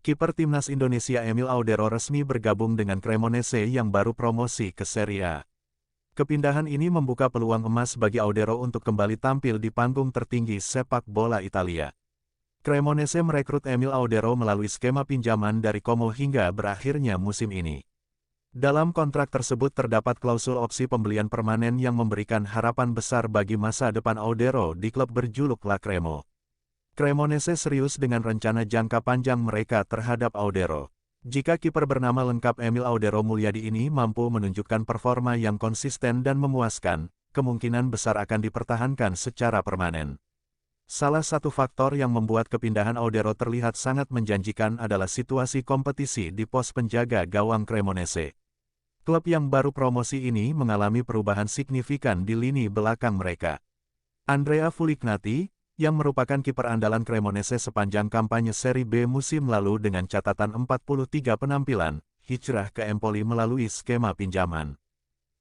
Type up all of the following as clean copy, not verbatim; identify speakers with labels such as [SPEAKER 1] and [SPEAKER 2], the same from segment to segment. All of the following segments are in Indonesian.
[SPEAKER 1] Kiper timnas Indonesia Emil Audero resmi bergabung dengan Cremonese yang baru promosi ke Serie A. Kepindahan ini membuka peluang emas bagi Audero untuk kembali tampil di panggung tertinggi sepak bola Italia. Cremonese merekrut Emil Audero melalui skema pinjaman dari Como hingga berakhirnya musim ini. Dalam kontrak tersebut terdapat klausul opsi pembelian permanen yang memberikan harapan besar bagi masa depan Audero di klub berjuluk La Cremo. Cremonese serius dengan rencana jangka panjang mereka terhadap Audero. Jika kiper bernama lengkap Emil Audero Mulyadi ini mampu menunjukkan performa yang konsisten dan memuaskan, kemungkinan besar akan dipertahankan secara permanen. Salah satu faktor yang membuat kepindahan Audero terlihat sangat menjanjikan adalah situasi kompetisi di pos penjaga gawang Cremonese. Klub yang baru promosi ini mengalami perubahan signifikan di lini belakang mereka. Andrea Fulignati, yang merupakan kiper andalan Cremonese sepanjang kampanye Serie B musim lalu dengan catatan 43 penampilan, hijrah ke Empoli melalui skema pinjaman.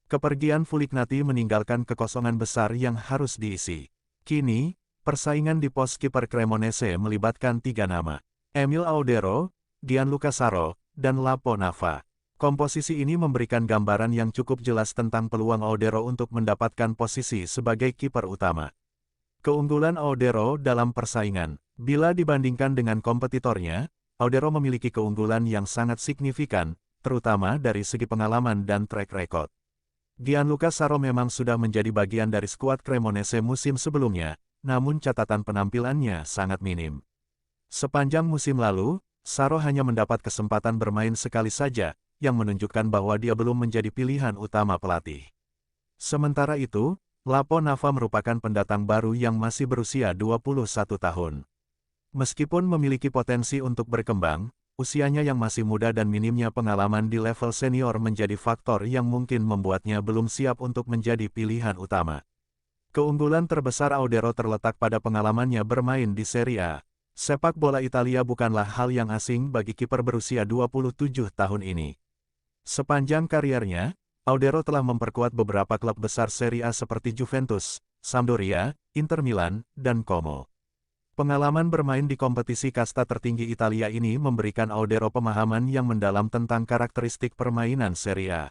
[SPEAKER 1] Kepergian Fulignati meninggalkan kekosongan besar yang harus diisi. Kini, persaingan di pos kiper Cremonese melibatkan 3 nama: Emil Audero, Gianluca Saro, dan Lapo Nava. Komposisi ini memberikan gambaran yang cukup jelas tentang peluang Audero untuk mendapatkan posisi sebagai kiper utama. Keunggulan Audero dalam persaingan. Bila dibandingkan dengan kompetitornya, Audero memiliki keunggulan yang sangat signifikan, terutama dari segi pengalaman dan track record. Gianluca Saro memang sudah menjadi bagian dari skuad Cremonese musim sebelumnya, namun catatan penampilannya sangat minim. Sepanjang musim lalu, Saro hanya mendapat kesempatan bermain sekali saja, yang menunjukkan bahwa dia belum menjadi pilihan utama pelatih. Sementara itu, Lapo Nava merupakan pendatang baru yang masih berusia 21 tahun. Meskipun memiliki potensi untuk berkembang, usianya yang masih muda dan minimnya pengalaman di level senior menjadi faktor yang mungkin membuatnya belum siap untuk menjadi pilihan utama. Keunggulan terbesar Audero terletak pada pengalamannya bermain di Serie A. Sepak bola Italia bukanlah hal yang asing bagi kiper berusia 27 tahun ini. Sepanjang kariernya, Audero telah memperkuat beberapa klub besar Serie A seperti Juventus, Sampdoria, Inter Milan, dan Como. Pengalaman bermain di kompetisi kasta tertinggi Italia ini memberikan Audero pemahaman yang mendalam tentang karakteristik permainan Serie A.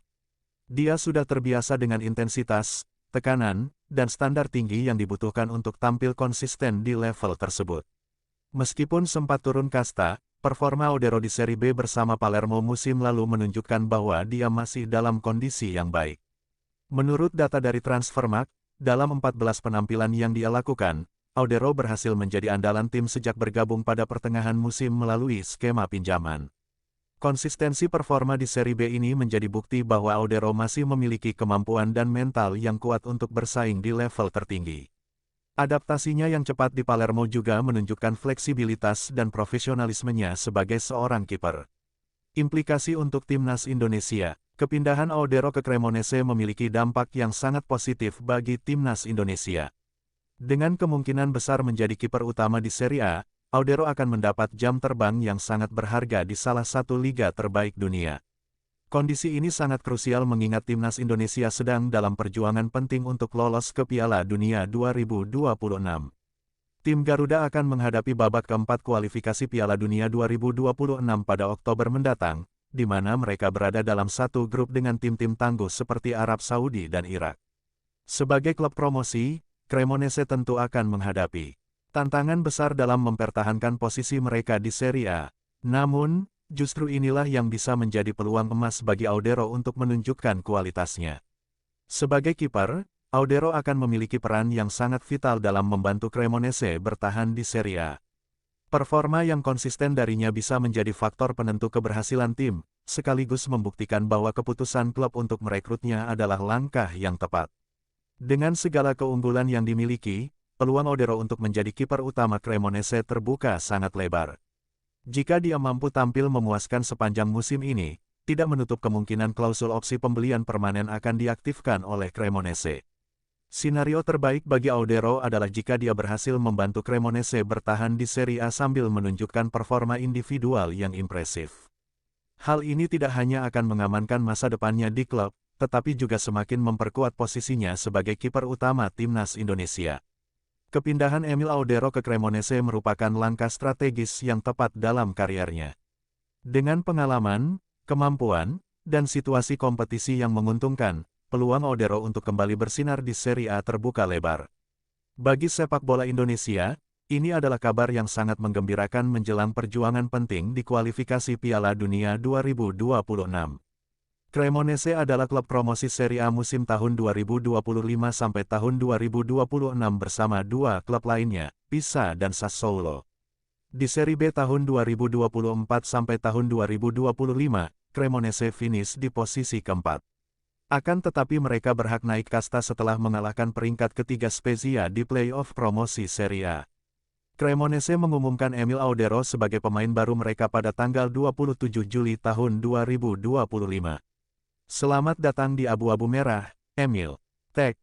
[SPEAKER 1] Dia sudah terbiasa dengan intensitas, tekanan, dan standar tinggi yang dibutuhkan untuk tampil konsisten di level tersebut. Meskipun sempat turun kasta, performa Audero di Serie B bersama Palermo musim lalu menunjukkan bahwa dia masih dalam kondisi yang baik. Menurut data dari Transfermarkt, dalam 14 penampilan yang dia lakukan, Audero berhasil menjadi andalan tim sejak bergabung pada pertengahan musim melalui skema pinjaman. Konsistensi performa di Serie B ini menjadi bukti bahwa Audero masih memiliki kemampuan dan mental yang kuat untuk bersaing di level tertinggi. Adaptasinya yang cepat di Palermo juga menunjukkan fleksibilitas dan profesionalismenya sebagai seorang kiper. Implikasi untuk timnas Indonesia. Kepindahan Audero ke Cremonese memiliki dampak yang sangat positif bagi timnas Indonesia. Dengan kemungkinan besar menjadi kiper utama di Serie A, Audero akan mendapat jam terbang yang sangat berharga di salah satu liga terbaik dunia. Kondisi ini sangat krusial mengingat timnas Indonesia sedang dalam perjuangan penting untuk lolos ke Piala Dunia 2026. Tim Garuda akan menghadapi babak keempat kualifikasi Piala Dunia 2026 pada Oktober mendatang, di mana mereka berada dalam satu grup dengan tim-tim tangguh seperti Arab Saudi dan Irak. Sebagai klub promosi, Cremonese tentu akan menghadapi tantangan besar dalam mempertahankan posisi mereka di Serie A. Namun, justru inilah yang bisa menjadi peluang emas bagi Audero untuk menunjukkan kualitasnya. Sebagai kiper, Audero akan memiliki peran yang sangat vital dalam membantu Cremonese bertahan di Serie A. Performa yang konsisten darinya bisa menjadi faktor penentu keberhasilan tim, sekaligus membuktikan bahwa keputusan klub untuk merekrutnya adalah langkah yang tepat. Dengan segala keunggulan yang dimiliki, peluang Audero untuk menjadi kiper utama Cremonese terbuka sangat lebar. Jika dia mampu tampil memuaskan sepanjang musim ini, tidak menutup kemungkinan klausul opsi pembelian permanen akan diaktifkan oleh Cremonese. Skenario terbaik bagi Audero adalah jika dia berhasil membantu Cremonese bertahan di Serie A sambil menunjukkan performa individual yang impresif. Hal ini tidak hanya akan mengamankan masa depannya di klub, tetapi juga semakin memperkuat posisinya sebagai kiper utama timnas Indonesia. Kepindahan Emil Audero ke Cremonese merupakan langkah strategis yang tepat dalam kariernya. Dengan pengalaman, kemampuan, dan situasi kompetisi yang menguntungkan, peluang Audero untuk kembali bersinar di Serie A terbuka lebar. Bagi sepak bola Indonesia, ini adalah kabar yang sangat menggembirakan menjelang perjuangan penting di kualifikasi Piala Dunia 2026. Cremonese adalah klub promosi Serie A musim tahun 2025 sampai tahun 2026 bersama dua klub lainnya, Pisa dan Sassuolo. Di Serie B tahun 2024 sampai tahun 2025, Cremonese finish di posisi keempat. Akan tetapi mereka berhak naik kasta setelah mengalahkan peringkat ketiga Spezia di play-off promosi Serie A. Cremonese mengumumkan Emil Audero sebagai pemain baru mereka pada tanggal 27 Juli tahun 2025. Selamat datang di Abu-Abu Merah, Emil. Tag.